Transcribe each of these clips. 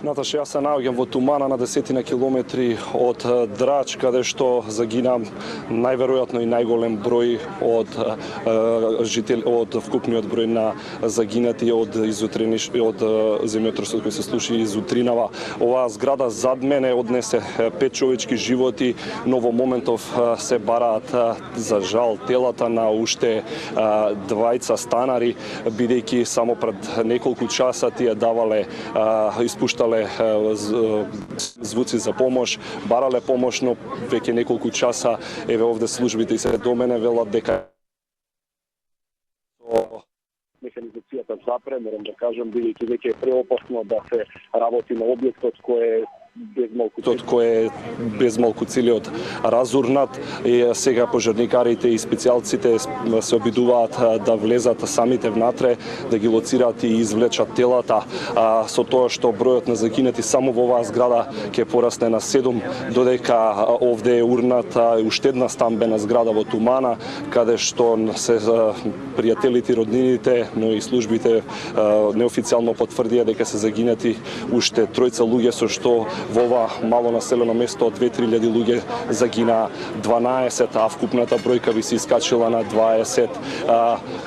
Наташа, јас се наоѓам во тумана на 10 километри од Драч, каде што загина најверојатно и најголем број од вкупниот број на загинати од земјотресот кој се случи из утринава. Оваа зграда зад мене однесе 5 човечки животи, но во моментов се бараат за жал телата на уште двајца станари, бидејќи само пред неколку часа тие давале, испуштале звуци за помош, барале помош, но веќе неколку часа еве овде службите се до мене велат дека механизацијата запре, морам да кажам, бидејќи веќе е преопасно да се работи на објектот кој е без малку целиот разурнат, и сега пожарникарите и специјалците се обидуваат да влезат самите внатре, да ги лоцираат и извлечат телата, со тоа што бројот на загинати само во оваа зграда ќе порасне на 7, додека овде е урната уште една стамбена зграда во тумана, каде што се пријателите, роднините, но и службите неофицијално потврдија дека се загинати уште 3 луѓе, со што во ова мало населено место од 2-3 луѓе загина 12, а вкупната бројка би се искачила на 20,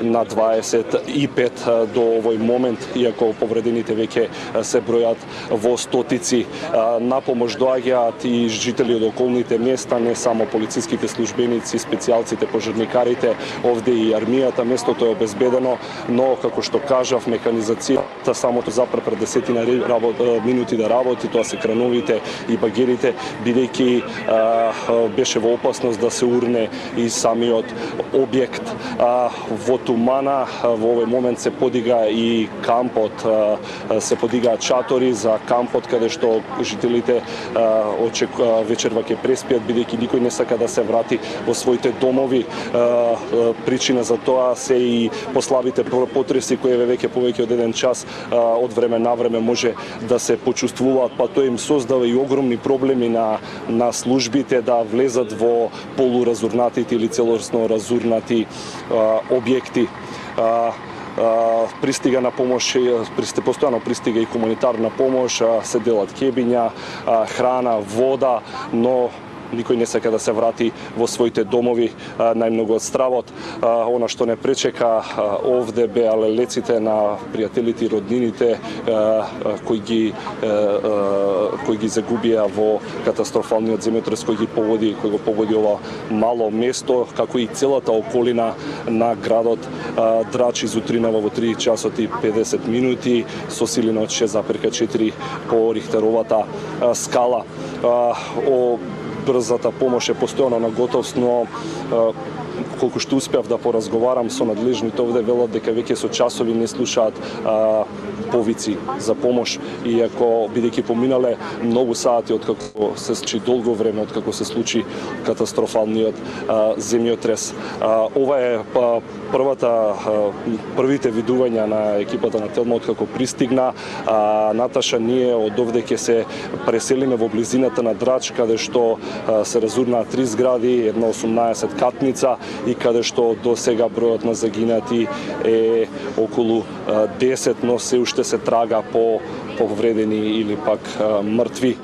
на 25 до овој момент, иако повредените веќе се бројат во стотици. На помош доаѓаат и жители од околните места, не само полициските службеници, специјалците, пожарникарите, овде и армијата. Местото е обезбедено, но како што кажав, механизацијата самото запре пред 10 минути да работи, тоа се крановите и багерите, бидејќи беше во опасност да се урне и самиот објект. Во тумана во овој момент се подига и кампот, се подигаат шатори за кампот, каде што жителите вечерва ќе преспиат, бидејќи никој не сака да се врати во своите домови. Причина за тоа се и послабите потреси кои веќе повеќе од 1 час од време на време може да се почувствуваат, па тоа им создава и огромни проблеми на службите да влезат во полуразурнатите или целосно разурнати објекти. Пристига на помош, постојано пристига и хуманитарна помош, се делат кебиња, храна, вода, но никој не сака да се врати во своите домови, најмногу од стравот. Она што не пречека овде беа лелеците на пријателите и роднините кои ги загубија во катастрофалниот земјотрес кој го погоди ова мало место, како и целата околина на градот Драч из утринава во 3 часот и 50 минути со силина од 6,4 по Рихтеровата скала. Брзата помош е постојано на готовност, но колку што успеав да поразговарам со надлежните овде, велат дека веќе со часови не слушаат повици за помош, иако бидејќи поминале многу сати откако се случи, долго време откако се случи катастрофалниот земјотрес. Ова е првите видувања на екипата на Телма откако пристигна. Наташа, ние од овде ќе се преселиме во близината на Драч, каде што се разурнаа 3 згради, една 18 катница, и каде што до сега бројот на загинати е околу 10, но се уште се трага по повредени или пак мртви.